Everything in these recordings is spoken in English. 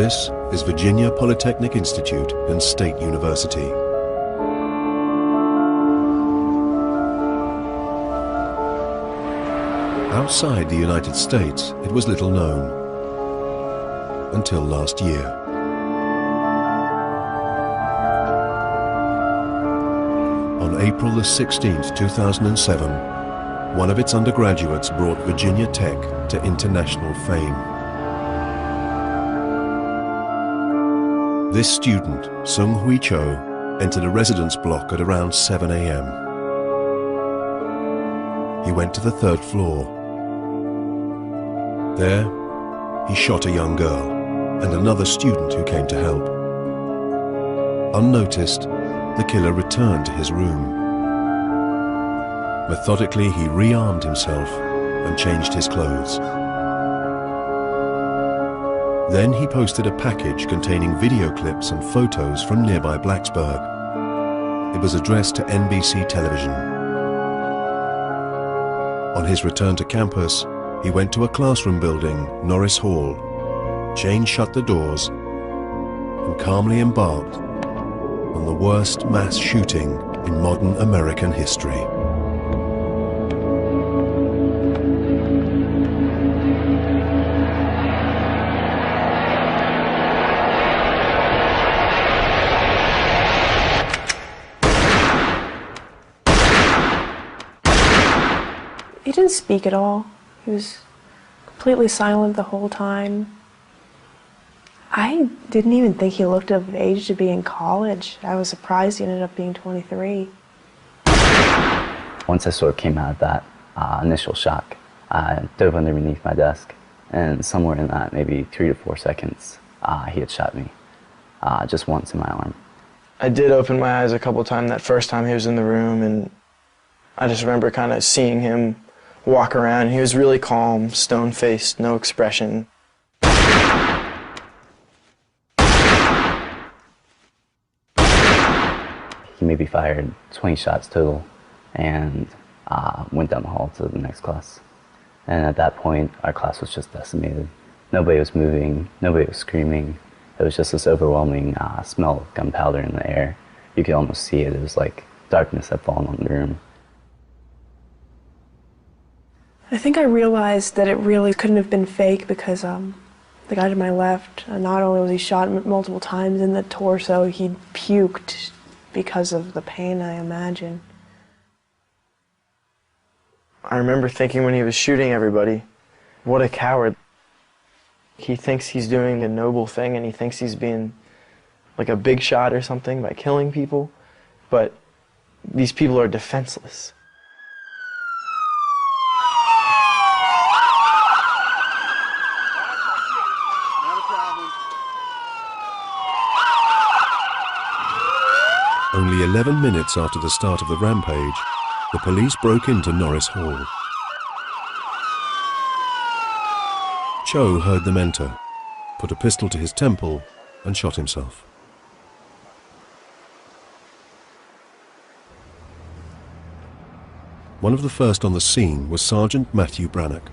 This is Virginia Polytechnic Institute and State University. Outside the United States, it was little known until last year. On April the 16th, 2007, one of its undergraduates brought Virginia Tech to international fame. This student, Sung Hui Cho, entered a residence block at around 7 a.m. He went to the third floor. There, he shot a young girl and another student who came to help. Unnoticed, the killer returned to his room. Methodically, he rearmed himself and changed his clothes. Then he posted a package containing video clips and photos from nearby Blacksburg. It was addressed to NBC television. On his return to campus, he went to a classroom building, Norris Hall, chain shut the doors, and calmly embarked on the worst mass shooting in modern American history. He didn't speak at all. He was completely silent the whole time. I didn't even think he looked of age to be in college. I was surprised he ended up being 23. Once I sort of came out of that initial shock, I dove underneath my desk, and somewhere in that, maybe 3 to 4 seconds, he had shot me, just once in my arm. I did open my eyes a couple times that first time he was in the room, and I just remember kind of seeing him walk around. He was really calm, stone-faced, no expression. He maybe fired 20 shots total and went down the hall to the next class. And at that point, our class was just decimated. Nobody was moving, nobody was screaming. It was just this overwhelming smell of gunpowder in the air. You could almost see it. It was like darkness had fallen on the room. I think I realized that it really couldn't have been fake because the guy to my left, not only was he shot multiple times in the torso, he puked because of the pain, I imagine. I remember thinking when he was shooting everybody, what a coward. He thinks he's doing a noble thing and he thinks he's being like a big shot or something by killing people, but these people are defenseless. Only 11 minutes after the start of the rampage, the police broke into Norris Hall. Cho heard them enter, put a pistol to his temple, and shot himself. One of the first on the scene was Sergeant Matthew Brannock.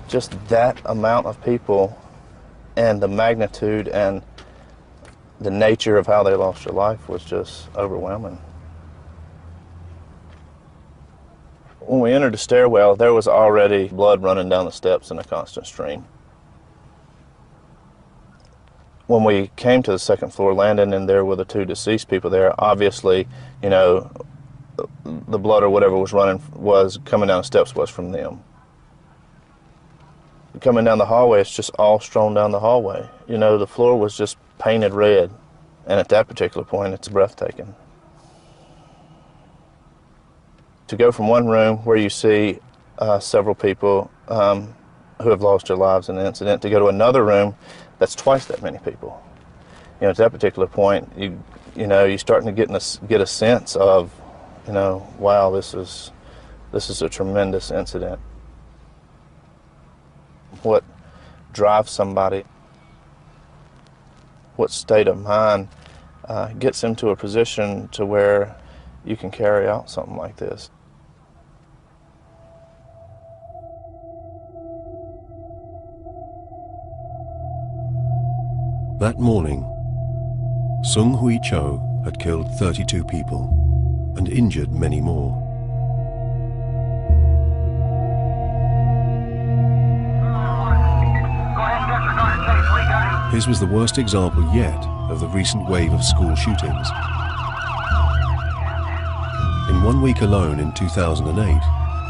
Just that amount of people and the magnitude and the nature of how they lost their life was just overwhelming. When we entered the stairwell, there was already blood running down the steps in a constant stream. When we came to the second floor landing and there were the 2 deceased people there, obviously, you know, the blood or whatever was coming down the steps was from them. Coming down the hallway, it's just all strewn down the hallway. You know, the floor was just painted red, and at that particular point, it's breathtaking. To go from one room where you see several people who have lost their lives in an incident, to go to another room that's twice that many people. You know, at that particular point, you're starting to get a sense of, you know, wow, this is a tremendous incident. What drives somebody, what state of mind gets them to a position to where you can carry out something like this. That morning, Sung Hui Cho had killed 32 people and injured many more. His was the worst example yet of the recent wave of school shootings. In 1 week alone in 2008,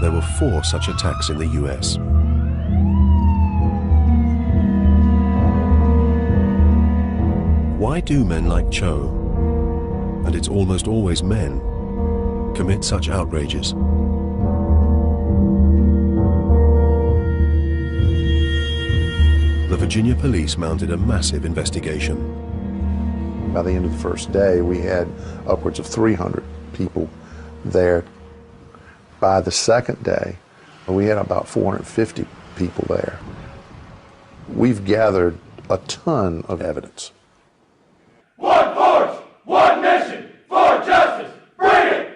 there were 4 such attacks in the US. Why do men like Cho, and it's almost always men, commit such outrages? The Virginia police mounted a massive investigation. By the end of the first day, we had upwards of 300 people there. By the second day, we had about 450 people there. We've gathered a ton of evidence. One force, one mission, for justice, bring it!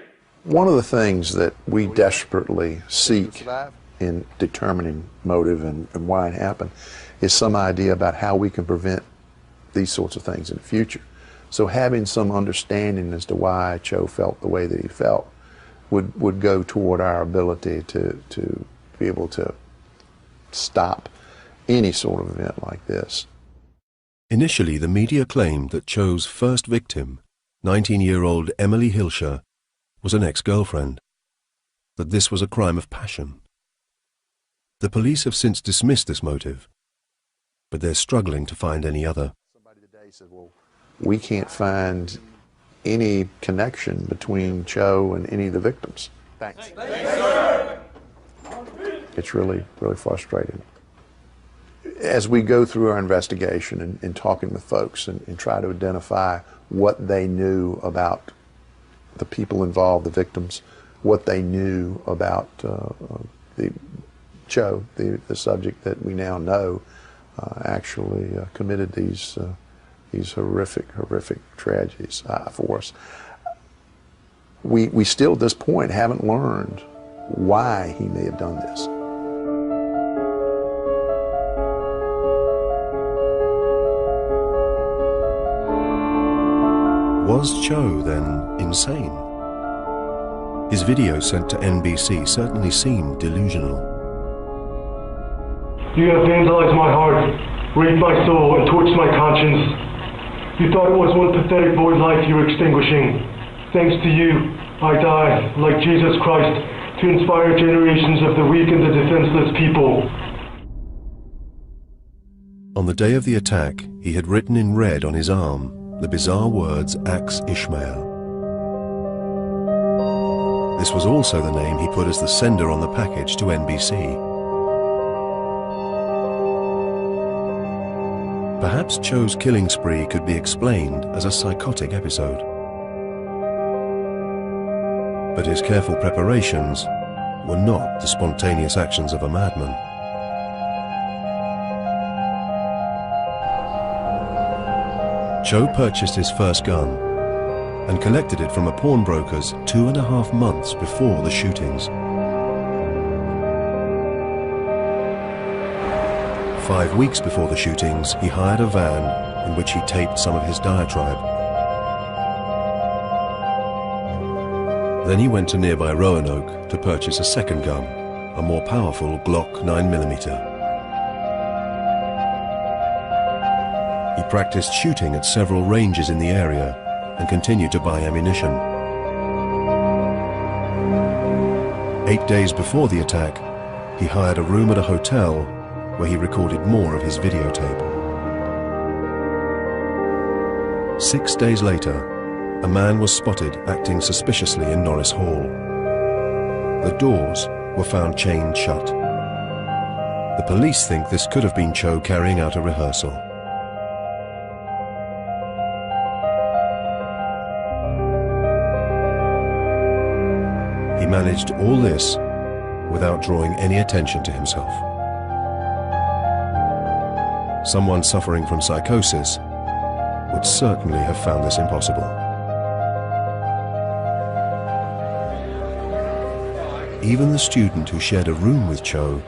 One of the things that we desperately seek in determining motive and why it happened is some idea about how we can prevent these sorts of things in the future. So having some understanding as to why Cho felt the way that he felt would go toward our ability to be able to stop any sort of event like this. Initially, the media claimed that Cho's first victim, 19-year-old Emily Hilscher, was an ex-girlfriend, that this was a crime of passion. The police have since dismissed this motive, but they're struggling to find any other. Somebody today said, well, we can't find any connection between Cho and any of the victims. Thanks. Thanks, sir. It's really, really frustrating. As we go through our investigation and talking with folks and try to identify what they knew about the people involved, the victims, what they knew about the Cho, the subject that we now know actually committed these horrific tragedies for us. We still at this point haven't learned why he may have done this. Was Cho then insane? His video sent to NBC certainly seemed delusional. You have vandalized my heart, raped my soul, and torched my conscience. You thought it was one pathetic boy's life you were extinguishing. Thanks to you, I die, like Jesus Christ, to inspire generations of the weak and the defenseless people. On the day of the attack, he had written in red on his arm the bizarre words Axe Ishmael. This was also the name he put as the sender on the package to NBC. Perhaps Cho's killing spree could be explained as a psychotic episode. But his careful preparations were not the spontaneous actions of a madman. Cho purchased his first gun and collected it from a pawnbroker's 2.5 months before the shootings. 5 weeks before the shootings, he hired a van in which he taped some of his diatribe. Then he went to nearby Roanoke to purchase a second gun, a more powerful Glock 9mm. He practiced shooting at several ranges in the area and continued to buy ammunition. 8 days before the attack, he hired a room at a hotel where he recorded more of his videotape. 6 days later, a man was spotted acting suspiciously in Norris Hall. The doors were found chained shut. The police think this could have been Cho carrying out a rehearsal. He managed all this without drawing any attention to himself. Someone suffering from psychosis would certainly have found this impossible. Even the student who shared a room with Cho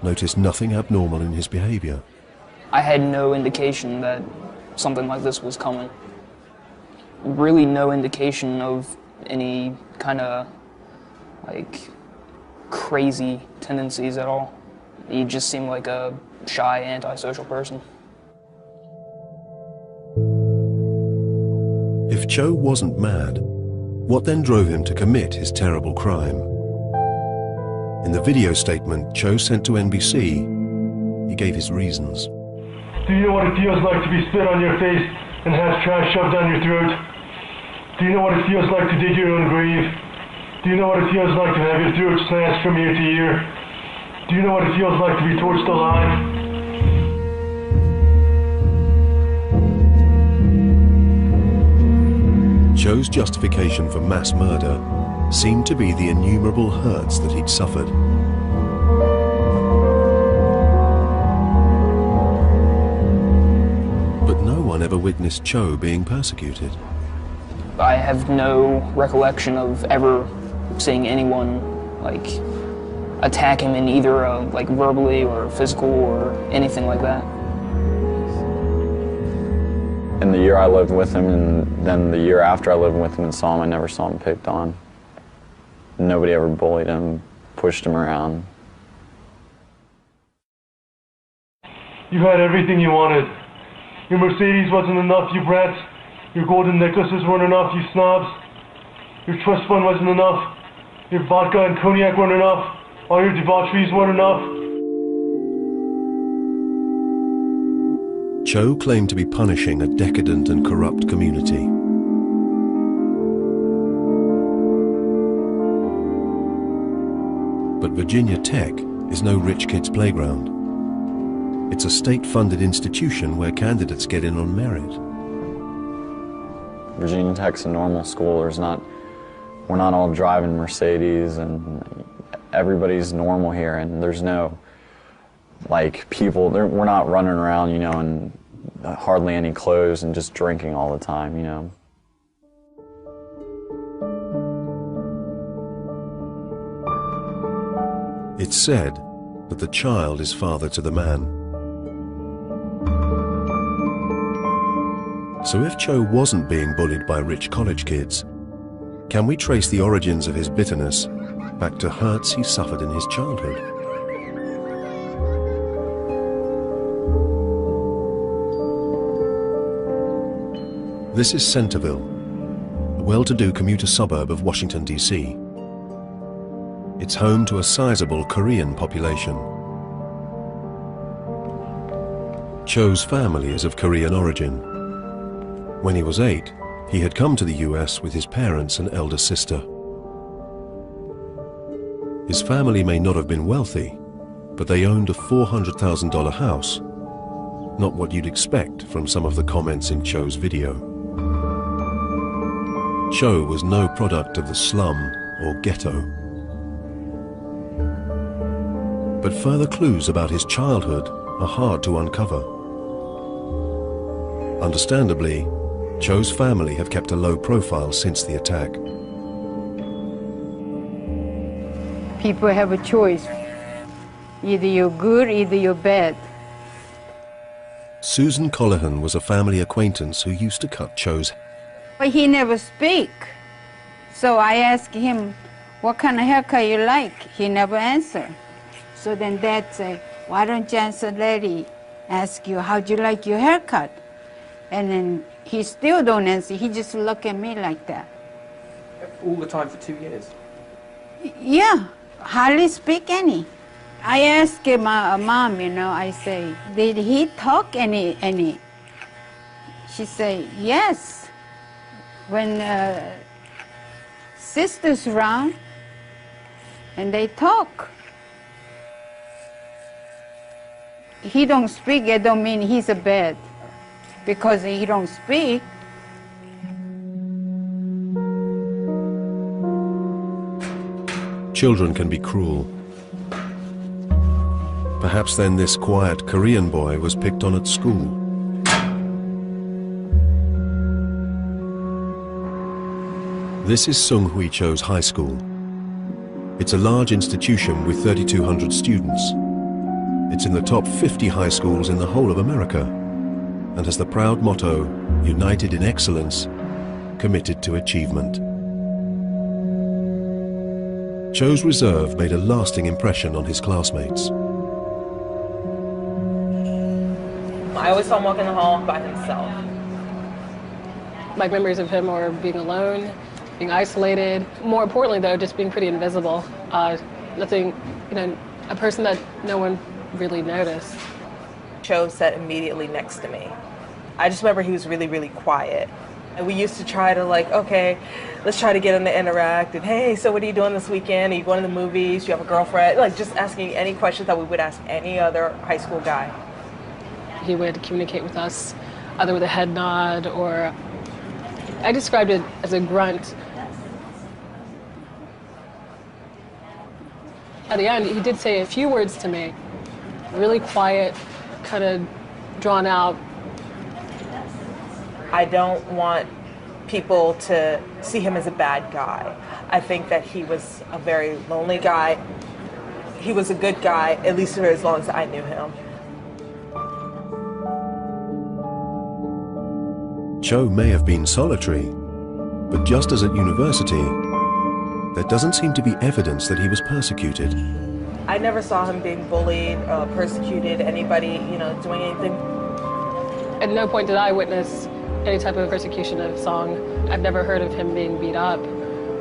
noticed nothing abnormal in his behavior. I had no indication that something like this was coming. Really no indication of any kind of like crazy tendencies at all. He just seemed like a shy, antisocial person. If Cho wasn't mad, what then drove him to commit his terrible crime? In the video statement Cho sent to NBC, he gave his reasons. Do you know what it feels like to be spit on your face and have trash shoved down your throat? Do you know what it feels like to dig your own grave? Do you know what it feels like to have your throat slashed from ear to ear? Do you know what it feels like to be torched alive? Cho's justification for mass murder seemed to be the innumerable hurts that he'd suffered. But no one ever witnessed Cho being persecuted. I have no recollection of ever seeing anyone like attack him in either like verbally or physical or anything like that. In the year I lived with him, and then the year after I lived with him and saw him, I never saw him picked on. Nobody ever bullied him, pushed him around. You had everything you wanted. Your Mercedes wasn't enough, you brats. Your golden necklaces weren't enough, you snobs. Your trust fund wasn't enough. Your vodka and cognac weren't enough. All your debaucheries weren't enough. Cho claimed to be punishing a decadent and corrupt community. But Virginia Tech is no rich kid's playground. It's a state-funded institution where candidates get in on merit. Virginia Tech's a normal school. We're not all driving Mercedes, and everybody's normal here, and there's no like people, we're not running around, you know, in hardly any clothes and just drinking all the time, you know. It's said that the child is father to the man. So if Cho wasn't being bullied by rich college kids, can we trace the origins of his bitterness back to hurts he suffered in his childhood? This is Centerville, a well-to-do commuter suburb of Washington, D.C. It's home to a sizable Korean population. Cho's family is of Korean origin. When he was 8, he had come to the US with his parents and elder sister. His family may not have been wealthy, but they owned a $400,000 house, not what you'd expect from some of the comments in Cho's video. Cho was no product of the slum or ghetto. But further clues about his childhood are hard to uncover. Understandably, Cho's family have kept a low profile since the attack. People have a choice. Either you're good, either you're bad. Susan Colahan was a family acquaintance who used to cut Cho's hair. But he never speak. So I asked him, what kind of haircut you like? He never answer. So then Dad said, why don't you answer Lady, ask you, how'd you like your haircut? And then he still don't answer. He just look at me like that. All the time for 2 years? Yeah, hardly speak any. I asked my mom, you know, I say, did he talk any? She say, yes. When sisters around and they talk. He don't speak, it don't mean he's a bad. Because he don't speak. Children can be cruel. Perhaps then this quiet Korean boy was picked on at school. This is Sung Hui Cho's high school. It's a large institution with 3,200 students. It's in the top 50 high schools in the whole of America. and has the proud motto, united in excellence, committed to achievement. Cho's reserve made a lasting impression on his classmates. I always saw him walk in the hall by himself. My memories of him are being alone, being isolated. More importantly, though, just being pretty invisible. Nothing, a person that no one really noticed. Cho sat immediately next to me. I just remember he was really, really quiet. And we used to try to okay, let's try to get him to interact. And hey, so what are you doing this weekend? Are you going to the movies? Do you have a girlfriend? Just asking any questions that we would ask any other high school guy. He would communicate with us either with a head nod or, I described it as a grunt. At the end, he did say a few words to me, really quiet, kind of drawn out. I don't want people to see him as a bad guy. I think that he was a very lonely guy. He was a good guy, at least for as long as I knew him. Cho may have been solitary, but just as at university, there doesn't seem to be evidence that he was persecuted. I never saw him being bullied, persecuted, anybody, doing anything. At no point did I witness any type of persecution of Song. I've never heard of him being beat up,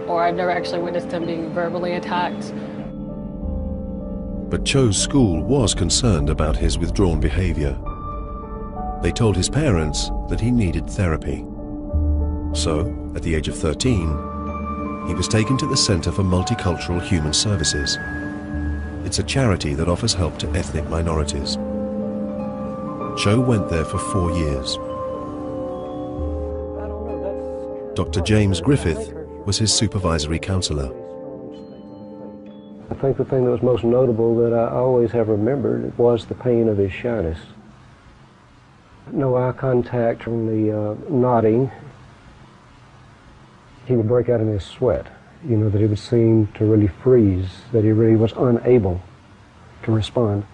or I've never actually witnessed him being verbally attacked. But Cho's school was concerned about his withdrawn behavior. They told his parents that he needed therapy. So, at the age of 13, he was taken to the Center for Multicultural Human Services. It's a charity that offers help to ethnic minorities. Cho went there for 4 years. Dr. James Griffith was his supervisory counselor. I think the thing that was most notable that I always have remembered was the pain of his shyness. No eye contact, only nodding. He would break out in his sweat, that he would seem to really freeze, that he really was unable to respond.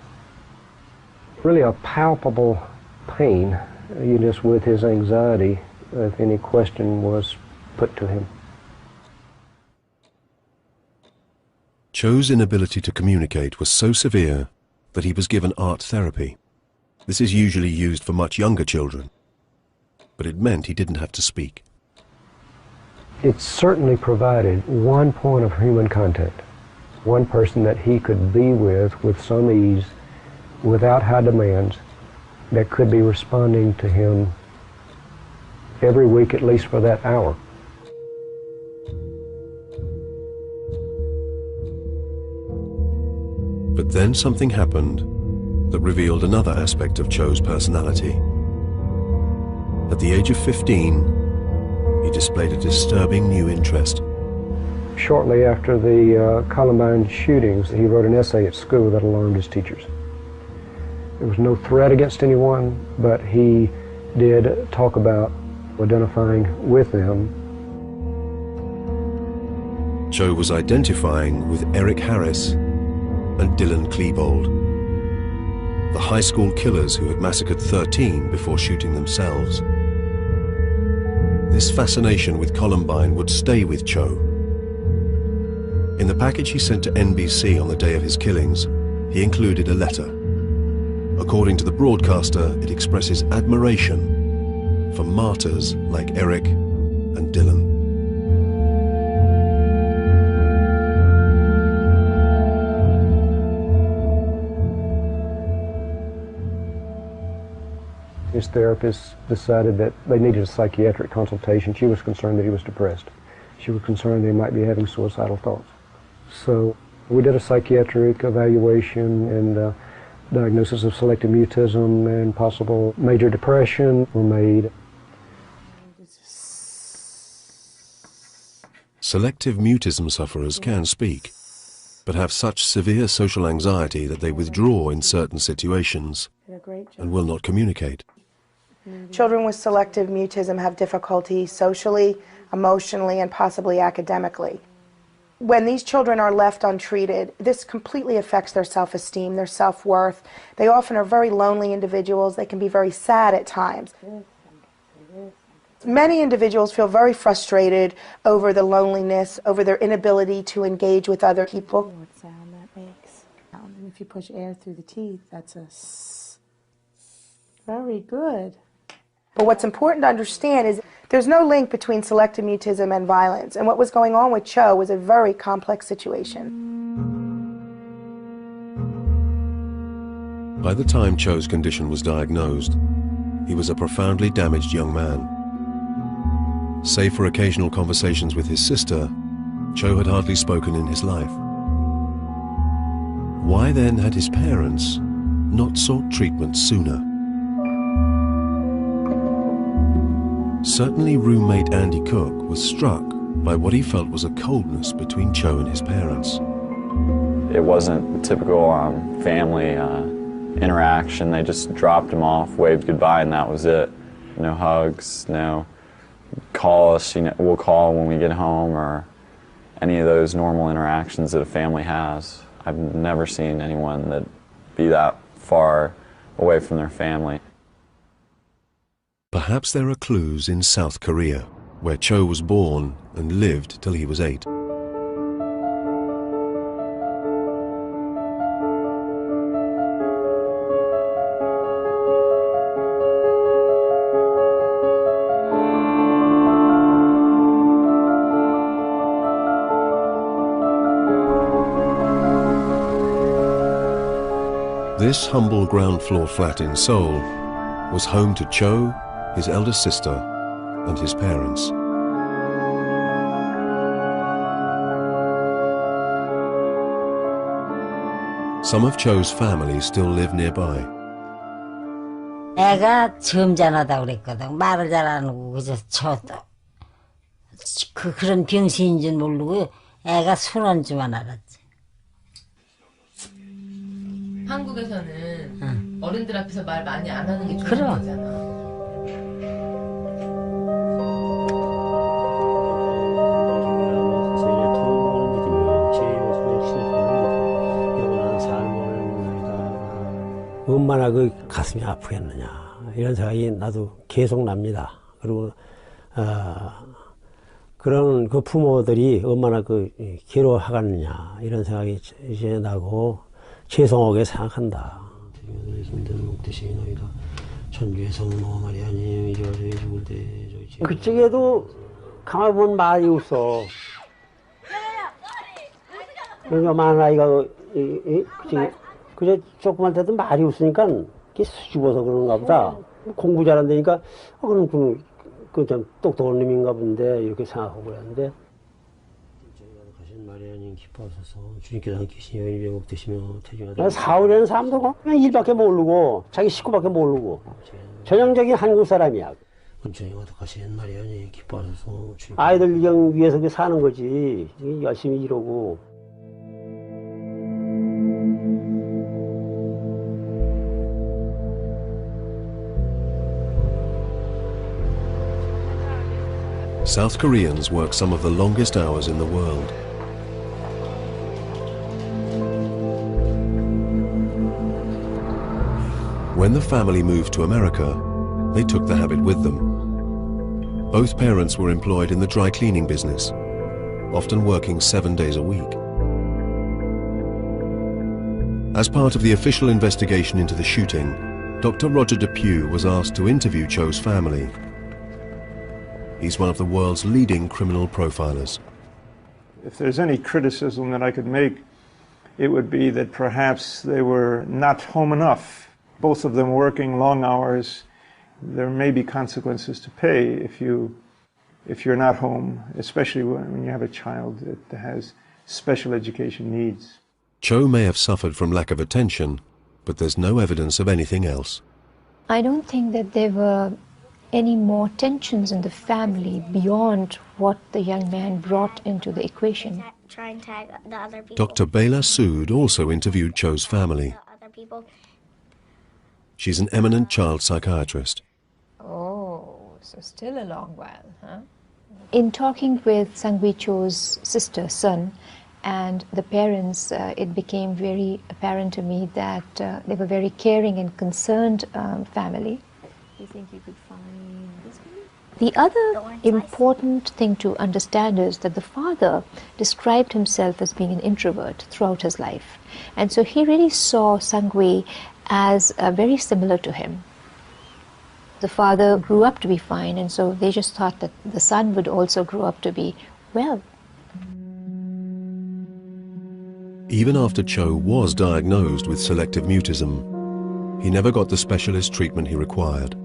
Really a palpable pain, just with his anxiety if any question was put to him. Cho's inability to communicate was so severe that he was given art therapy. This is usually used for much younger children, but it meant he didn't have to speak. It certainly provided one point of human contact, one person that he could be with some ease, without high demands, that could be responding to him every week, at least for that hour. But then something happened that revealed another aspect of Cho's personality. At the age of 15, he displayed a disturbing new interest. Shortly after the Columbine shootings, he wrote an essay at school that alarmed his teachers. There was no threat against anyone, but he did talk about identifying with them. Cho was identifying with Eric Harris and Dylan Klebold, the high school killers who had massacred 13 before shooting themselves. This fascination with Columbine would stay with Cho. In the package he sent to NBC on the day of his killings, he included a letter. According to the broadcaster, it expresses admiration for martyrs like Eric and Dylan. His therapist decided that they needed a psychiatric consultation. She was concerned that he was depressed. She was concerned that he might be having suicidal thoughts. So we did a psychiatric evaluation, and diagnosis of selective mutism and possible major depression were made. Selective mutism sufferers can speak, but have such severe social anxiety that they withdraw in certain situations and will not communicate. Children with selective mutism have difficulty socially, emotionally, and possibly academically. When these children are left untreated, this completely affects their self-esteem, their self-worth. They often are very lonely individuals. They can be very sad at times. Many individuals feel very frustrated over the loneliness, over their inability to engage with other people. What sound that makes. And if you push air through the teeth, that's a s. Very good. But what's important to understand is there's no link between selective mutism and violence. And what was going on with Cho was a very complex situation. By the time Cho's condition was diagnosed, he was a profoundly damaged young man. Save for occasional conversations with his sister, Cho had hardly spoken in his life. Why then had his parents not sought treatment sooner? Certainly roommate Andy Cook was struck by what he felt was a coldness between Cho and his parents. It wasn't a typical family interaction. They just dropped him off, waved goodbye, and that was it. No hugs, no call us, we'll call when we get home, or any of those normal interactions that a family has. I've never seen anyone that be that far away from their family. Perhaps there are clues in South Korea, where Cho was born and lived till he was 8. This humble ground floor flat in Seoul was home to Cho, his eldest sister, and his parents. Some of Cho's family still live nearby. 애가 점잖하다고 그랬거든. 말을 잘 안 하고 그저 쳐도 그런 병신인 줄 모르고 애가 순한 줄만 알았지. 한국에서는 어른들 앞에서 말 많이 안 하는 게 좋은 거잖아. 얼마나 그 가슴이 아프겠느냐 이런 생각이 나도 계속 납니다. 그리고 그런 그 부모들이 얼마나 그 괴로워하겠느냐 이런 생각이 이제 나고 죄송하게 생각한다. 그쪽에도 가만 보면 말이 없어. 그러니까 만아이가 그저 조그만 때도 말이 없으니까 이게 수줍어서 그런가 보다. 공부 잘한다니까 그럼 좀 똑똑한 놈인가 본데 이렇게 생각하고 그랬는데. 주님께서 함께하시니 여인이 되시며 태중하다. 사흘에는 사람도 그냥 일밖에 모르고 자기 식구밖에 모르고 전형적인 한국 사람이야. 아이들 위해서 사는 거지. 열심히 이러고. South Koreans work some of the longest hours in the world. When the family moved to America, they took the habit with them. Both parents were employed in the dry cleaning business, often working 7 days a week. As part of the official investigation into the shooting, Dr. Roger Depew was asked to interview Cho's family. He's one of the world's leading criminal profilers. If there's any criticism that I could make, it would be that perhaps they were not home enough. Both of them working long hours. There may be consequences to pay if you're not home, especially when you have a child that has special education needs. Cho may have suffered from lack of attention, but there's no evidence of anything else. I don't think that there were any more tensions in the family beyond what the young man brought into the equation. Try and tag the other people. Dr. Bela Sood also interviewed Cho's family. Other people. She's an eminent child psychiatrist. Oh, so still a long while, huh? In talking with Sang-Wee Cho's sister, Sun, and the parents, it became very apparent to me that they were very caring and concerned family. Do you think you could find this one? The other important thing to understand is that the father described himself as being an introvert throughout his life. And so he really saw Sang-Wee as very similar to him. The father grew up to be fine, and so they just thought that the son would also grow up to be well. Even after Cho was diagnosed with selective mutism, he never got the specialist treatment he required.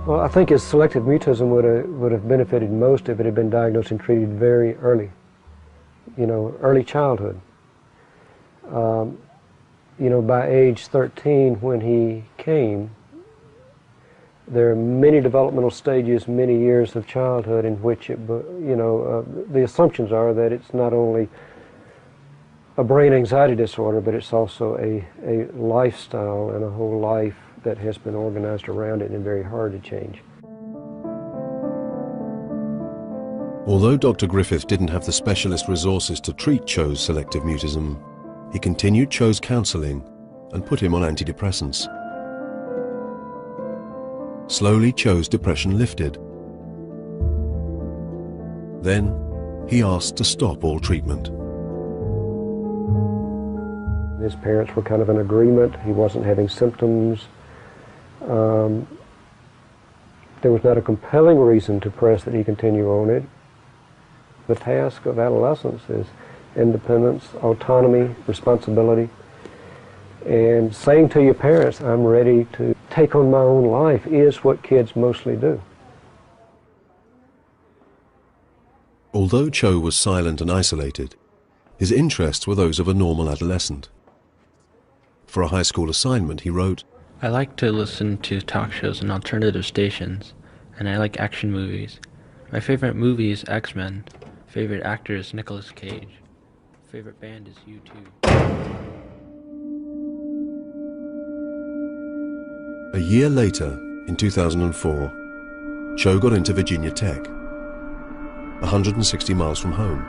Well, I think his selective mutism would have benefited most if it had been diagnosed and treated very early, early childhood. By age 13, when he came, there are many developmental stages, many years of childhood in which the assumptions are that it's not only a brain anxiety disorder, but it's also a lifestyle and a whole life that has been organized around it and very hard to change. Although Dr. Griffith didn't have the specialist resources to treat Cho's selective mutism, he continued Cho's counseling and put him on antidepressants. Slowly, Cho's depression lifted. Then, he asked to stop all treatment. His parents were kind of in agreement. He wasn't having symptoms. There was not a compelling reason to press that he continue on it. The task of adolescence is independence, autonomy, responsibility, and saying to your parents, I'm ready to take on my own life, is what kids mostly do. Although Cho was silent and isolated, his interests were those of a normal adolescent. For a high school assignment, he wrote, I like to listen to talk shows and alternative stations, and I like action movies. My favorite movie is X-Men. Favorite actor is Nicolas Cage. Favorite band is U2. A year later, in 2004, Cho got into Virginia Tech, 160 miles from home.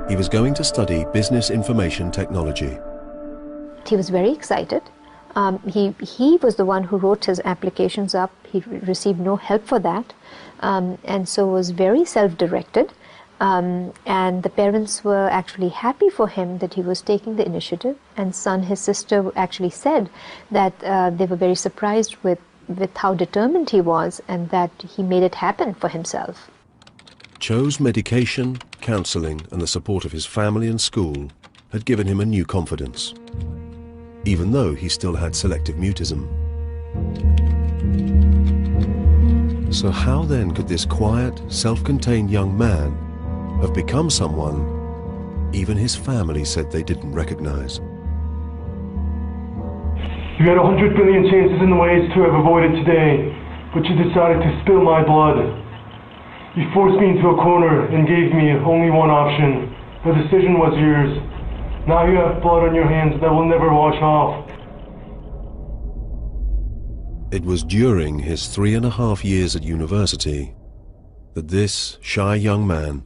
He was going to study business information technology. He was very excited. He was the one who wrote his applications up. He received no help for that, and so was very self-directed. And the parents were actually happy for him that he was taking the initiative. And Sun, his sister, actually said that they were very surprised with how determined he was and that he made it happen for himself. Cho's medication, counseling, and the support of his family and school had given him a new confidence, even though he still had selective mutism. So how then could this quiet, self-contained young man have become someone even his family said they didn't recognize? You had 100 billion chances in the ways to have avoided today, but you decided to spill my blood. You forced me into a corner and gave me only one option. The decision was yours. Now you have blood on your hands that will never wash off. It was during his 3.5 years at university that this shy young man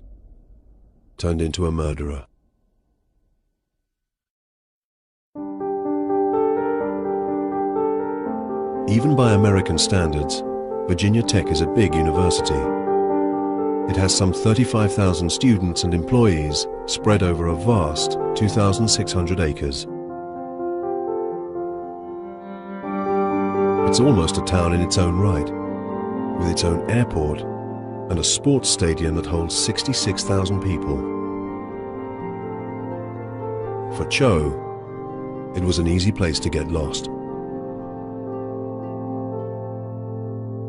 turned into a murderer. Even by American standards, Virginia Tech is a big university. It has some 35,000 students and employees spread over a vast 2,600 acres. It's almost a town in its own right, with its own airport and a sports stadium that holds 66,000 people. For Cho, it was an easy place to get lost.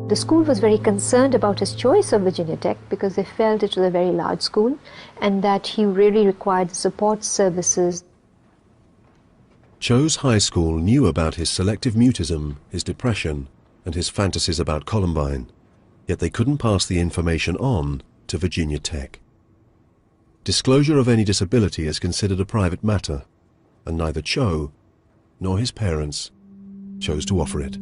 The school was very concerned about his choice of Virginia Tech because they felt it was a very large school and that he really required the support services. Cho's high school knew about his selective mutism, his depression, and his fantasies about Columbine, yet they couldn't pass the information on to Virginia Tech. Disclosure of any disability is considered a private matter, and neither Cho nor his parents chose to offer it.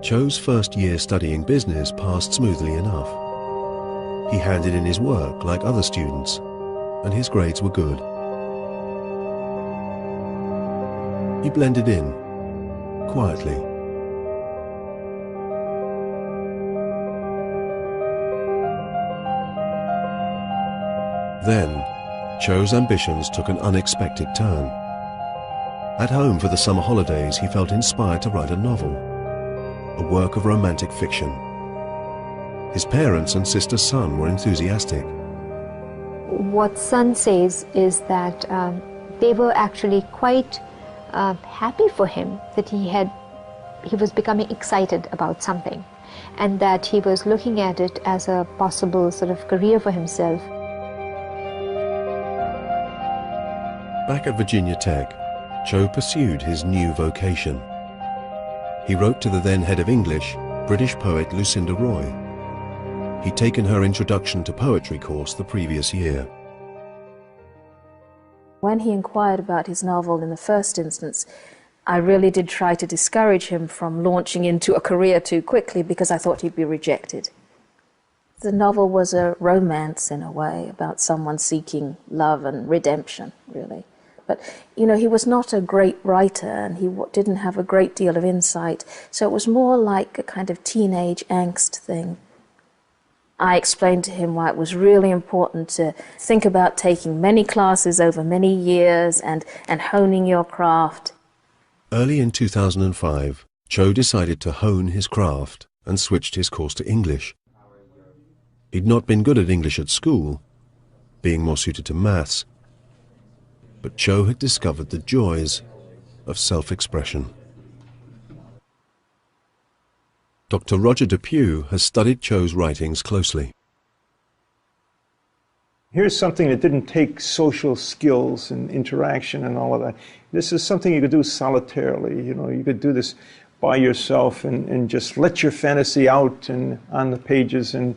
Cho's first year studying business passed smoothly enough. He handed in his work like other students, and his grades were good. He blended in, quietly. Then, Cho's ambitions took an unexpected turn. At home for the summer holidays, he felt inspired to write a novel, a work of romantic fiction. His parents and sister Sun were enthusiastic. What Sun says is that they were actually quite happy for him, that he was becoming excited about something, and that he was looking at it as a possible sort of career for himself. Back at Virginia Tech, Cho pursued his new vocation. He wrote to the then head of English, British poet Lucinda Roy. He'd taken her Introduction to Poetry course the previous year. When he inquired about his novel in the first instance, I really did try to discourage him from launching into a career too quickly because I thought he'd be rejected. The novel was a romance in a way about someone seeking love and redemption, really. But, you know, he was not a great writer and he didn't have a great deal of insight, so it was more like a kind of teenage angst thing. I explained to him why it was really important to think about taking many classes over many years and honing your craft. Early in 2005, Cho decided to hone his craft and switched his course to English. He'd not been good at English at school, being more suited to maths, but Cho had discovered the joys of self-expression. Dr. Roger Depew has studied Cho's writings closely. Here's something that didn't take social skills and interaction and all of that. This is something you could do solitarily. You know, you could do this by yourself and just let your fantasy out and on the pages, and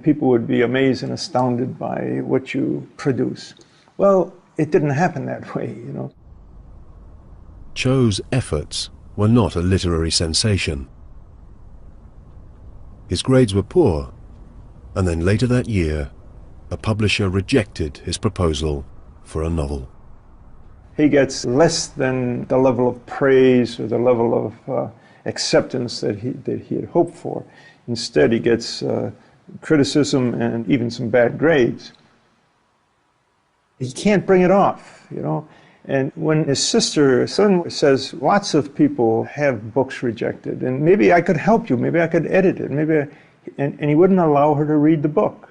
people would be amazed and astounded by what you produce. Well, it didn't happen that way, you know. Cho's efforts were not a literary sensation. His grades were poor, and then later that year, a publisher rejected his proposal for a novel. He gets less than the level of praise or the level of acceptance that he had hoped for. Instead, he gets criticism and even some bad grades. He can't bring it off, you know. And when his son says, lots of people have books rejected, and maybe I could help you, maybe I could edit it, and he wouldn't allow her to read the book.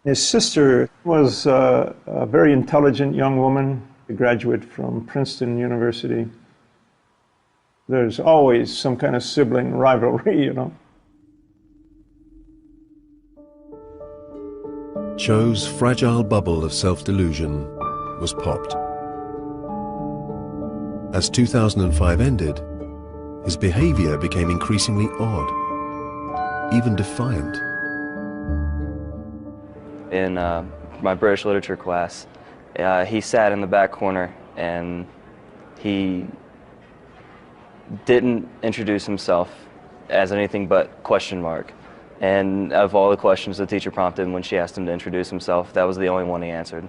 His sister was a very intelligent young woman, a graduate from Princeton University. There's always some kind of sibling rivalry, you know. Cho's fragile bubble of self-delusion was popped. As 2005 ended, his behavior became increasingly odd, even defiant. In my British literature class, he sat in the back corner and he didn't introduce himself as anything but question mark. And of all the questions the teacher prompted when she asked him to introduce himself, that was the only one he answered.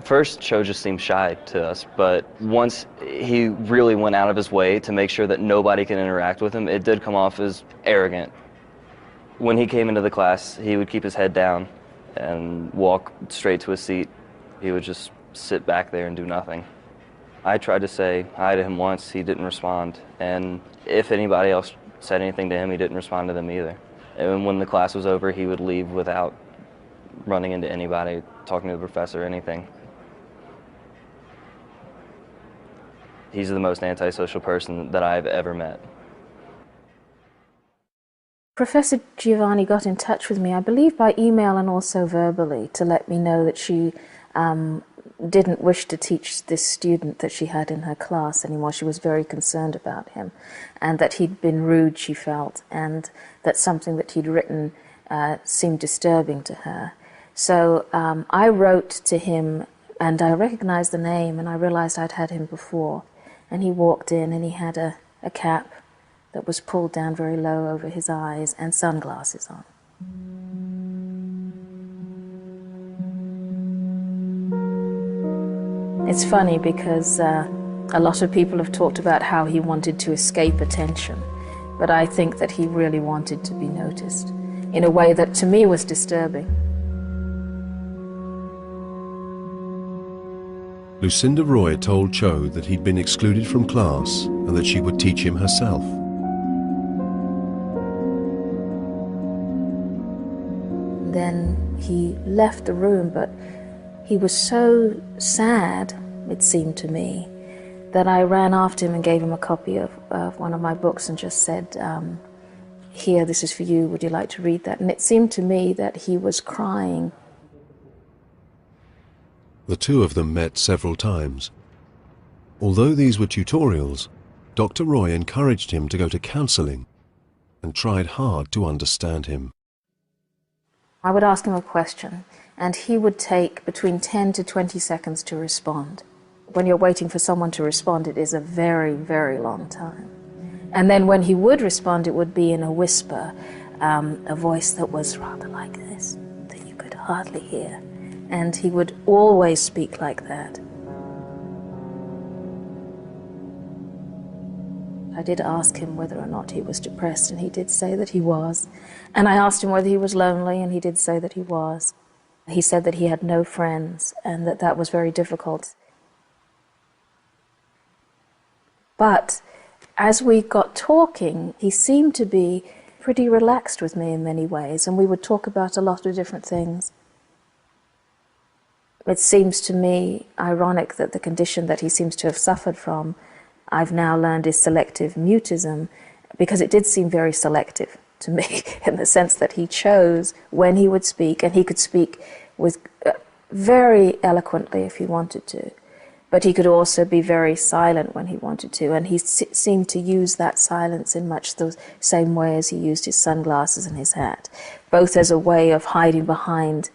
First, Cho just seemed shy to us, but once he really went out of his way to make sure that nobody could interact with him, it did come off as arrogant. When he came into the class, he would keep his head down and walk straight to his seat. He would just sit back there and do nothing. I tried to say hi to him once, he didn't respond, and if anybody else said anything to him, he didn't respond to them either. And when the class was over, he would leave without running into anybody, talking to the professor, anything. He's the most antisocial person that I've ever met. Professor Giovanni got in touch with me, I believe by email and also verbally, to let me know that she didn't wish to teach this student that she had in her class anymore. She was very concerned about him, and that he'd been rude, she felt, and that something that he'd written seemed disturbing to her. So I wrote to him, and I recognized the name, and I realized I'd had him before. And he walked in, and he had a a cap that was pulled down very low over his eyes, and sunglasses on. It's funny because a lot of people have talked about how he wanted to escape attention, but I think that he really wanted to be noticed in a way that to me was disturbing. Lucinda Roy told Cho that he'd been excluded from class and that she would teach him herself. Then he left the room, but he was so sad, it seemed to me, that I ran after him and gave him a copy of one of my books and just said, here, this is for you, would you like to read that? And it seemed to me that he was crying. The two of them met several times. Although these were tutorials, Dr. Roy encouraged him to go to counselling and tried hard to understand him. I would ask him a question, and he would take between 10 to 20 seconds to respond. When you're waiting for someone to respond, it is a very, very long time. And then when he would respond, it would be in a whisper, a voice that was rather like this, that you could hardly hear. And he would always speak like that. I did ask him whether or not he was depressed, and he did say that he was. And I asked him whether he was lonely, and he did say that he was. He said that he had no friends, and that that was very difficult. But as we got talking, he seemed to be pretty relaxed with me in many ways, and we would talk about a lot of different things. It seems to me ironic that the condition that he seems to have suffered from, I've now learned, is selective mutism, because it did seem very selective to me in the sense that he chose when he would speak, and he could speak with very eloquently if he wanted to, but he could also be very silent when he wanted to, and he seemed to use that silence in much the same way as he used his sunglasses and his hat, both as a way of hiding behind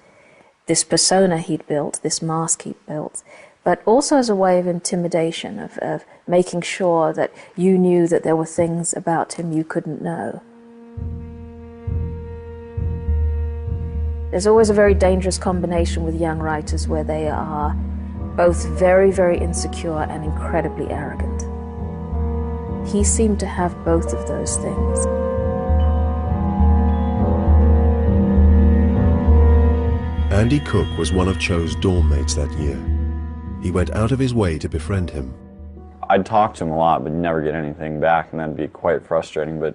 this persona he'd built, this mask he'd built, but also as a way of intimidation, of making sure that you knew that there were things about him you couldn't know. There's always a very dangerous combination with young writers where they are both very, very insecure and incredibly arrogant. He seemed to have both of those things. Andy Cook was one of Cho's dorm mates that year. He went out of his way to befriend him. I'd talk to him a lot, but never get anything back, and that'd be quite frustrating. But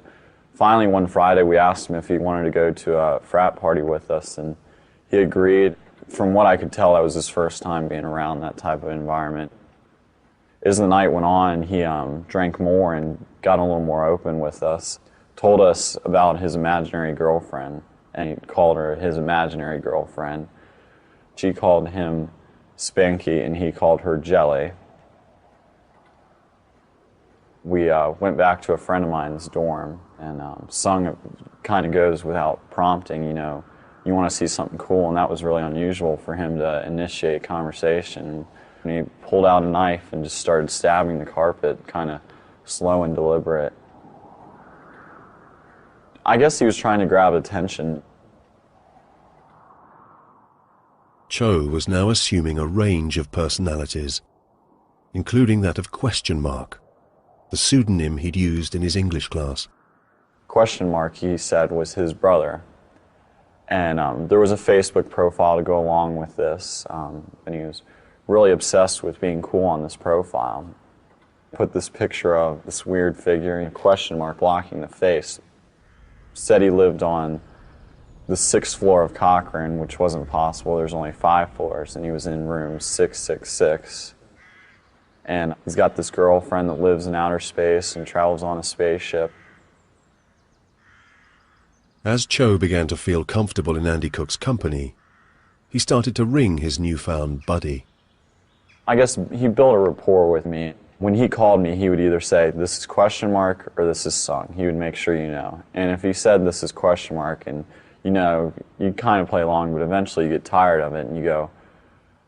finally, one Friday, we asked him if he wanted to go to a frat party with us, and he agreed. From what I could tell, that was his first time being around that type of environment. As the night went on, he drank more and got a little more open with us, told us about his imaginary girlfriend, and he called her his imaginary girlfriend. She called him Spanky, and he called her Jelly. We went back to a friend of mine's dorm and sung. It kind of goes without prompting, you know, you want to see something cool, and that was really unusual for him to initiate conversation. And he pulled out a knife and just started stabbing the carpet, kind of slow and deliberate. I guess he was trying to grab attention. Cho was now assuming a range of personalities, including that of Question Mark, the pseudonym he'd used in his English class. Question Mark, he said, was his brother. And there was a Facebook profile to go along with this, and he was really obsessed with being cool on this profile. Put this picture of this weird figure, a question mark blocking the face. Said he lived on the 6th floor of Cochrane, which wasn't possible. There's only 5 floors, and he was in room 666. And he's got this girlfriend that lives in outer space and travels on a spaceship. As Cho began to feel comfortable in Andy Cook's company, he started to ring his newfound buddy. I guess he built a rapport with me. When he called me, he would either say, this is Question Mark or this is Sung. He would make sure you know. And if he said this is Question Mark, and you know, you kind of play along, but eventually you get tired of it and you go,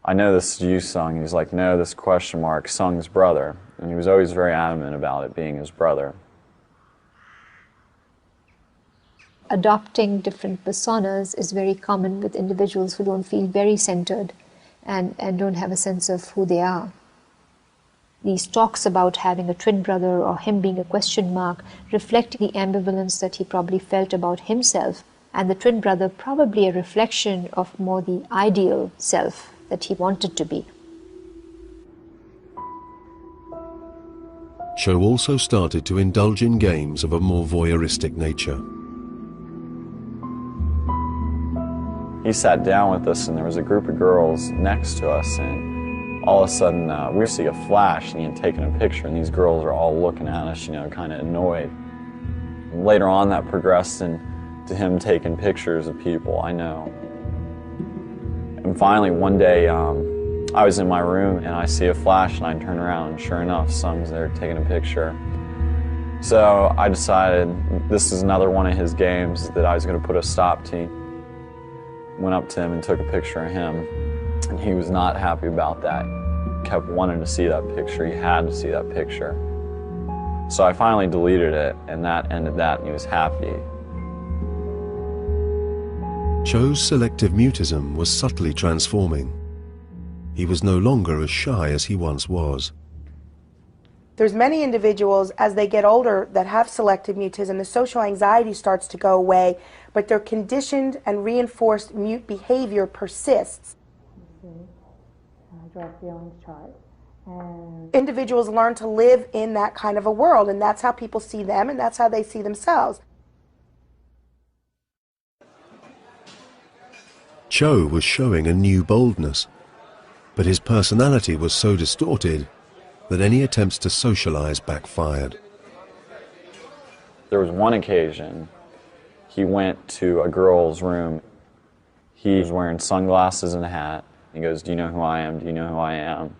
I know this is you, Sung. He's like, no, this question mark, Sung's brother. And he was always very adamant about it being his brother. Adopting different personas is very common with individuals who don't feel very centered and don't have a sense of who they are. These talks about having a twin brother or him being a question mark reflect the ambivalence that he probably felt about himself, and the twin brother probably a reflection of more the ideal self that he wanted to be. Cho also started to indulge in games of a more voyeuristic nature. He sat down with us and there was a group of girls next to us, and all of a sudden we see a flash and he had taken a picture, and these girls are all looking at us, you know, kind of annoyed. And later on that progressed into him taking pictures of people I know. And finally one day I was in my room and I see a flash and I turn around and sure enough Sung's there taking a picture. So I decided this is another one of his games that I was going to put a stop to. Went up to him and took a picture of him, and he was not happy about that. He kept wanting to see that picture. He had to see that picture. So I finally deleted it, and that ended that, and he was happy. Cho's selective mutism was subtly transforming. He was no longer as shy as he once was. There's many individuals as they get older that have selective mutism. The social anxiety starts to go away, but their conditioned and reinforced mute behavior persists. I draw feelings chart. And individuals learn to live in that kind of a world, and that's how people see them, and that's how they see themselves. Cho was showing a new boldness, but his personality was so distorted that any attempts to socialize backfired. There was one occasion he went to a girl's room. He was wearing sunglasses and a hat. He goes, "Do you know who I am? Do you know who I am?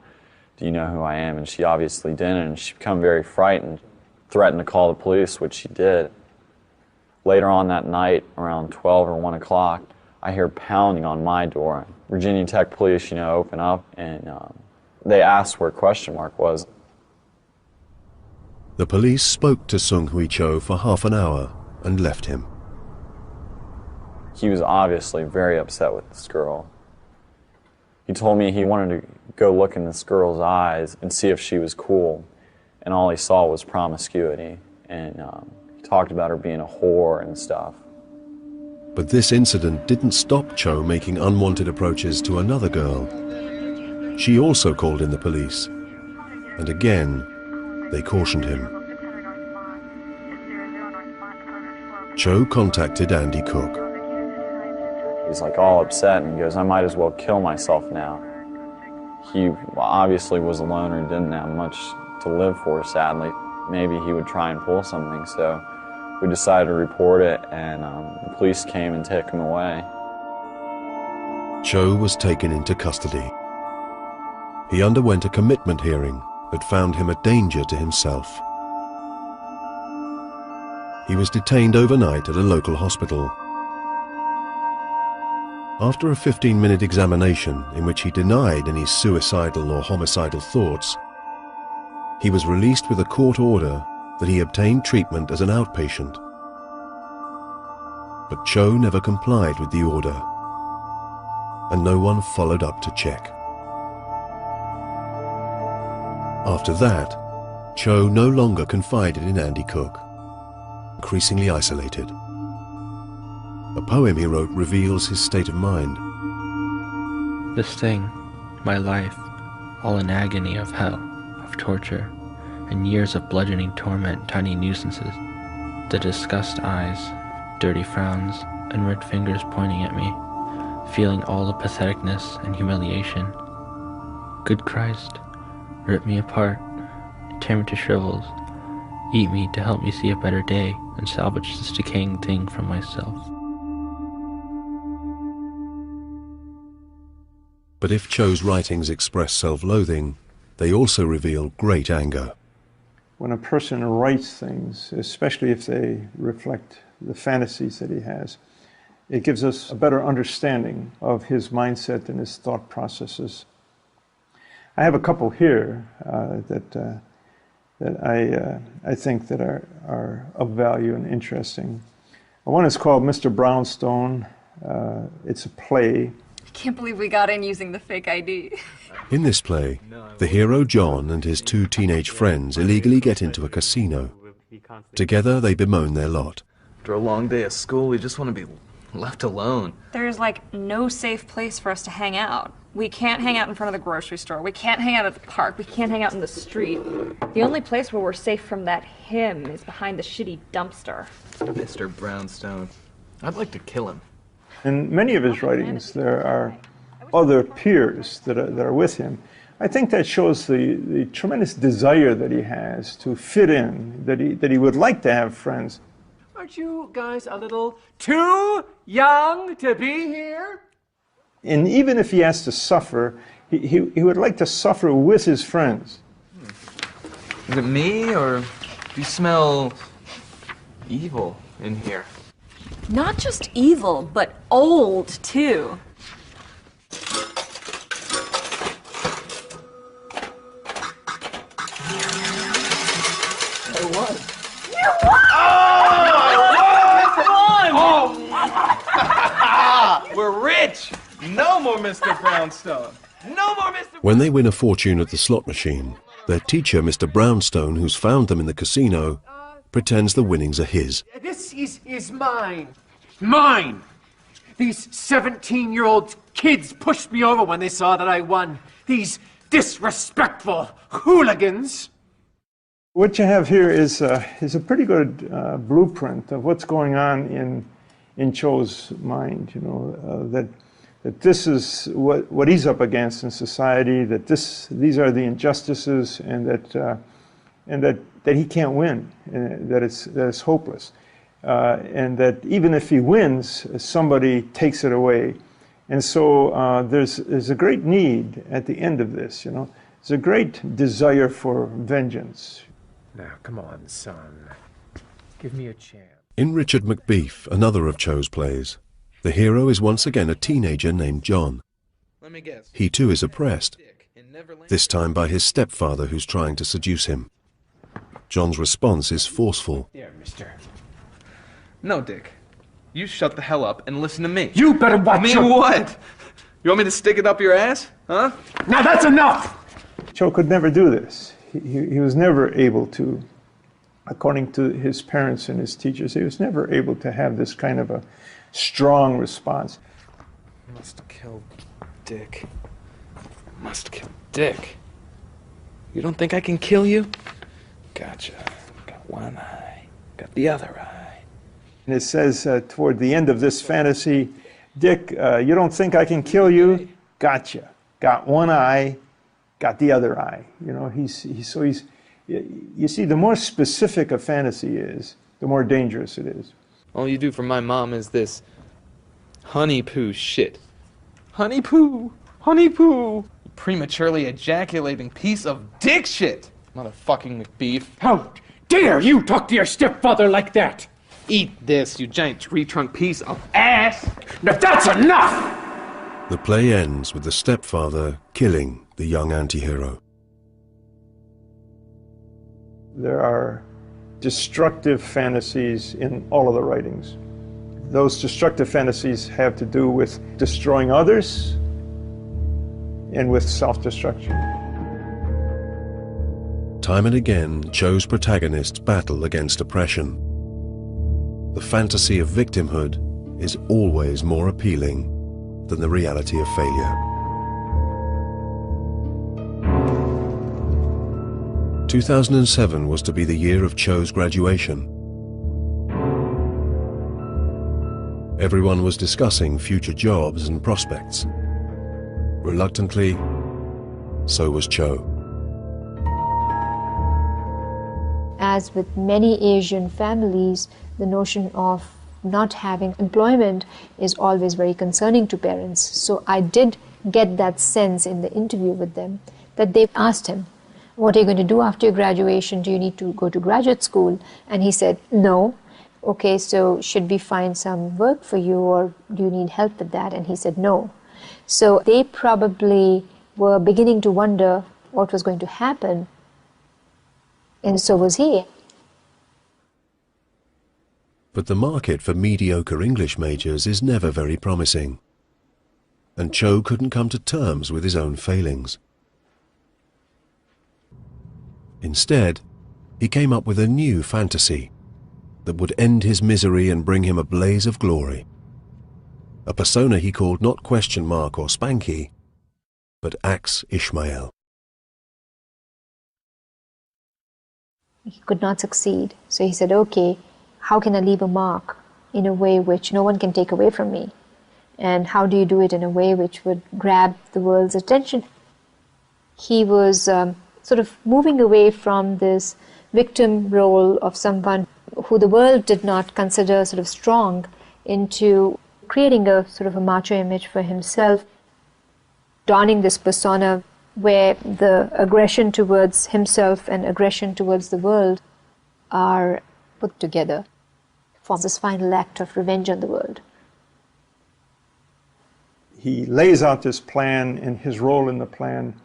Do you know who I am?" And she obviously didn't, and she became very frightened, threatened to call the police, which she did. Later on that night, around 12 or 1 o'clock, I hear pounding on my door. Virginia Tech police, you know, open up, and they asked where question mark was. The police spoke to Sung Hui Cho for half an hour and left him. He was obviously very upset with this girl. He told me he wanted to go look in this girl's eyes and see if she was cool, and all he saw was promiscuity, and he talked about her being a whore and stuff. But this incident didn't stop Cho making unwanted approaches to another girl. She also called in the police, and again, they cautioned him. Cho contacted Andy Cook. He's like all upset and he goes, "I might as well kill myself now." He obviously was a loner and didn't have much to live for, sadly. Maybe he would try and pull something, so we decided to report it, and the police came and took him away. Cho was taken into custody. He underwent a commitment hearing that found him a danger to himself. He was detained overnight at a local hospital. After a 15-minute examination in which he denied any suicidal or homicidal thoughts, he was released with a court order that he obtained treatment as an outpatient. But Cho never complied with the order, and no one followed up to check. After that, Cho no longer confided in Andy Cook, increasingly isolated. A poem he wrote reveals his state of mind. This thing, my life, all an agony of hell, of torture, and years of bludgeoning torment, tiny nuisances, the disgust eyes, dirty frowns, and red fingers pointing at me, feeling all the patheticness and humiliation. Good Christ, rip me apart, tear me to shrivels, eat me to help me see a better day and salvage this decaying thing from myself. But if Cho's writings express self-loathing, they also reveal great anger. When a person writes things, especially if they reflect the fantasies that he has, it gives us a better understanding of his mindset and his thought processes. I have a couple here that I think that are of value and interesting. One is called Mr. Brownstone. It's a play. I can't believe we got in using the fake ID. In this play, the hero John and his two teenage friends illegally get into a casino. Together they bemoan their lot. After a long day of school, we just want to be left alone. There's like no safe place for us to hang out. We can't hang out in front of the grocery store. We can't hang out at the park. We can't hang out in the street. The only place where we're safe from that him is behind the shitty dumpster. Mr. Brownstone. I'd like to kill him. In many of his writings, there are other peers that are with him. I think that shows the tremendous desire that he has to fit in, that he would like to have friends. Aren't you guys a little too young to be here? And even if he has to suffer, he would like to suffer with his friends. Is it me, or do you smell evil in here? Not just evil, but old, too. I won. You won! Oh! We're rich! No more Mr. Brownstone! No more Mr. When they win a fortune at the slot machine, their teacher, Mr. Brownstone, who's found them in the casino, pretends the winnings are his. This is mine. Mine! These 17-year-old kids pushed me over when they saw that I won. These disrespectful hooligans. What you have here is a pretty good blueprint of what's going on in Cho's mind. You know, that this is what he's up against in society. That these are the injustices, and that he can't win. And that it's hopeless, and that even if he wins, somebody takes it away. And so there's a great need at the end of this. You know, there's a great desire for vengeance. Now, come on, son. Give me a chance. In Richard Macbeef, another of Cho's plays, the hero is once again a teenager named John. Let me guess. He too is oppressed, this time by his stepfather who's trying to seduce him. John's response is forceful. There, mister. No, Dick. You shut the hell up and listen to me. You better watch your... what? You want me to stick it up your ass? Huh? Now that's enough! Cho could never do this. He was never able to, according to his parents and his teachers, he was never able to have this kind of a strong response. Must kill Dick. Must kill Dick. You don't think I can kill you? Gotcha. Got one eye. Got the other eye. And it says toward the end of this fantasy, Dick, you don't think I can kill you? Gotcha. Got one eye. Got the other eye. You know, you see, the more specific a fantasy is, the more dangerous it is. All you do for my mom is this honey poo shit. Honey poo! Honey poo! Prematurely ejaculating piece of dick shit! Motherfucking McBeef. How dare you talk to your stepfather like that? Eat this, you giant tree-trunk piece of ass! Now that's enough! The play ends with the stepfather killing the young anti-hero. There are destructive fantasies in all of the writings. Those destructive fantasies have to do with destroying others and with self-destruction. Time and again, Cho's protagonists battle against oppression. The fantasy of victimhood is always more appealing than the reality of failure. 2007 was to be the year of Cho's graduation. Everyone was discussing future jobs and prospects. Reluctantly, so was Cho. As with many Asian families, the notion of not having employment is always very concerning to parents. So I did get that sense in the interview with them that they asked him, what are you going to do after your graduation? Do you need to go to graduate school? And he said, no. Okay, so should we find some work for you, or do you need help with that? And he said, no. So they probably were beginning to wonder what was going to happen, and so was he. But the market for mediocre English majors is never very promising, and Cho couldn't come to terms with his own failings. Instead, he came up with a new fantasy that would end his misery and bring him a blaze of glory. A persona he called not Question Mark or Spanky, but Axe Ishmael. He could not succeed, so he said, okay, how can I leave a mark in a way which no one can take away from me? And how do you do it in a way which would grab the world's attention? He was sort of moving away from this victim role of someone who the world did not consider sort of strong into creating a sort of a macho image for himself, donning this persona where the aggression towards himself and aggression towards the world are put together, forms this final act of revenge on the world. He lays out this plan and his role in the plan.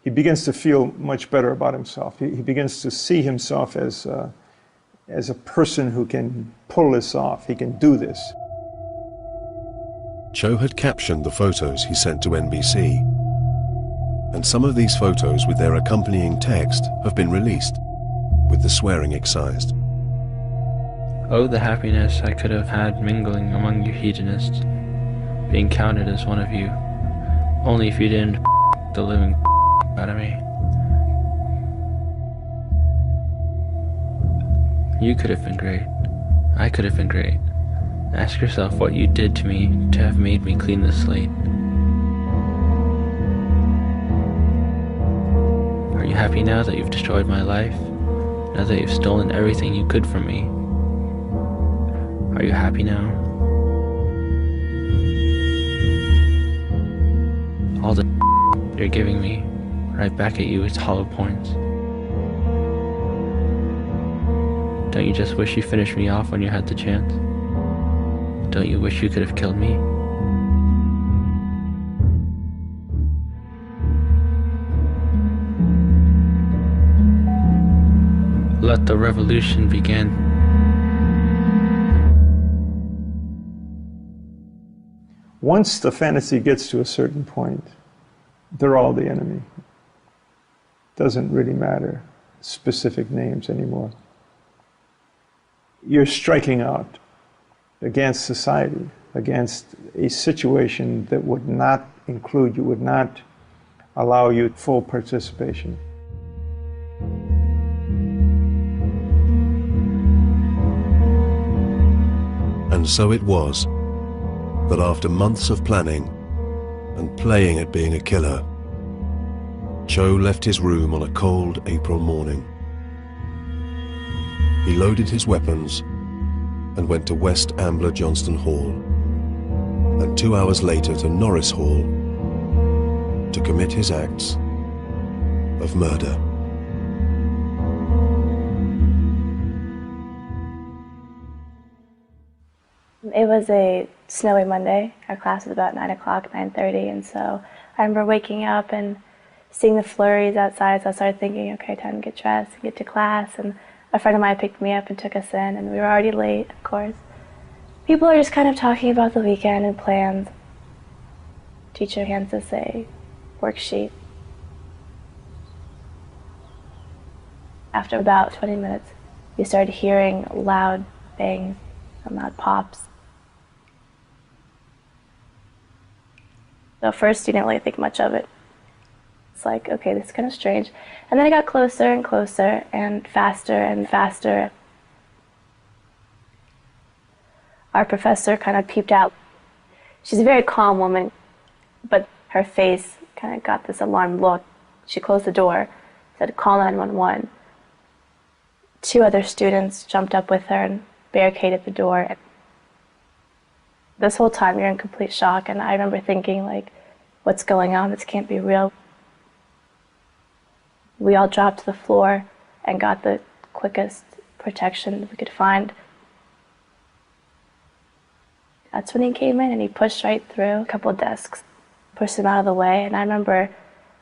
He begins to feel much better about himself. He begins to see himself as a person who can pull this off. He can do this. Cho had captioned the photos he sent to NBC, and some of these photos with their accompanying text have been released, with the swearing excised. Oh, the happiness I could have had mingling among you hedonists, being counted as one of you, only if you didn't the living out of me. You could have been great. I could have been great. Ask yourself what you did to me to have made me clean the slate. Are you happy now that you've destroyed my life? Now that you've stolen everything you could from me? Are you happy now? All the you're giving me, right back at you, it's hollow points. Don't you just wish you finished me off when you had the chance? Don't you wish you could have killed me? Let the revolution begin. Once the fantasy gets to a certain point, they're all the enemy. Doesn't really matter specific names anymore. You're striking out against society, against a situation that would not include you, would not allow you full participation. And so it was that after months of planning and playing at being a killer, Cho left his room on a cold April morning. He loaded his weapons and went to West Ambler Johnston Hall, and 2 hours later to Norris Hall to commit his acts of murder. It was a snowy Monday. Our class was about 9 o'clock, 9:30, and so I remember waking up and seeing the flurries outside, so I started thinking, okay, time to get dressed and get to class, and a friend of mine picked me up and took us in, and we were already late, of course. People are just kind of talking about the weekend and plans. Teacher hands us a worksheet. After about 20 minutes, we started hearing loud bangs and loud pops. At first, you didn't really think much of it. It's like, okay, this is kind of strange. And then it got closer and closer and faster. Our professor kind of peeped out. She's a very calm woman, but her face kind of got this alarmed look. She closed the door, said, call 911. 2 other students jumped up with her and barricaded the door. This whole time you're in complete shock, and I remember thinking, like, what's going on? This can't be real. We all dropped to the floor and got the quickest protection we could find. That's when he came in and he pushed right through a couple desks, pushed them out of the way, and I remember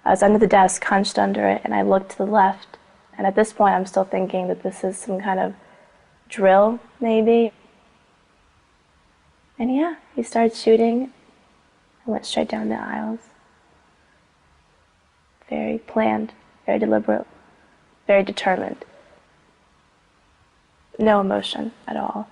I was under the desk, hunched under it, and I looked to the left. And at this point, I'm still thinking that this is some kind of drill, maybe. And yeah, he started shooting. I went straight down the aisles. Very planned, very deliberate, very determined. No emotion at all.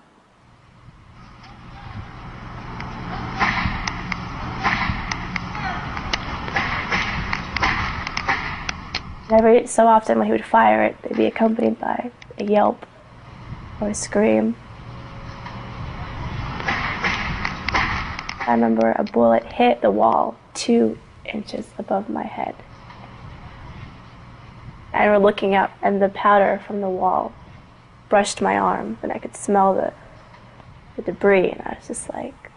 Every so often when he would fire it, they'd be accompanied by a yelp or a scream. I remember a bullet hit the wall 2 inches above my head. I remember looking up and the powder from the wall brushed my arm and I could smell the debris and I was just like,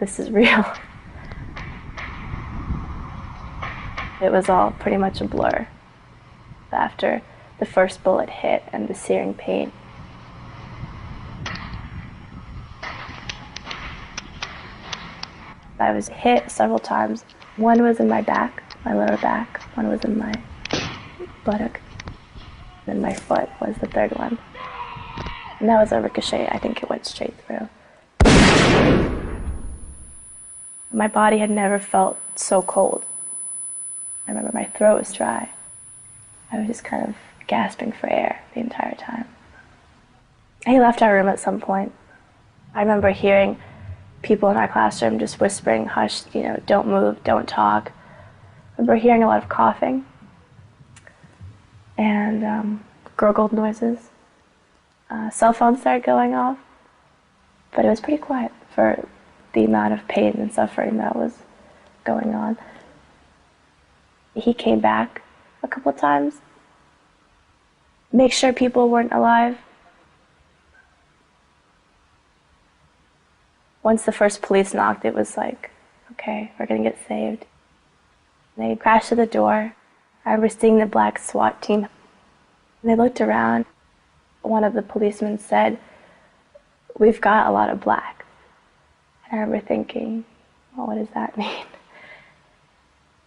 this is real. It was all pretty much a blur after the first bullet hit and the searing pain. I was hit several times. One was in my back, my lower back. One was in my buttock. And my foot was the third one. And that was a ricochet. I think it went straight through. My body had never felt so cold. I remember my throat was dry. I was just kind of gasping for air the entire time. He left our room at some point. I remember hearing people in our classroom just whispering, hush, don't move, don't talk. I remember hearing a lot of coughing and gurgled noises. Cell phones started going off, but it was pretty quiet for the amount of pain and suffering that was going on. He came back a couple of times, make sure people weren't alive. Once the first police knocked, it was like, okay, we're gonna get saved. They crashed to the door. I remember seeing the black SWAT team. And they looked around. One of the policemen said, "We've got a lot of black." And I remember thinking, well, what does that mean?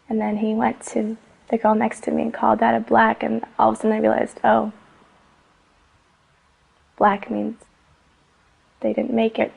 And then he went to the girl next to me and called that a black, and all of a sudden I realized, oh, black means they didn't make it.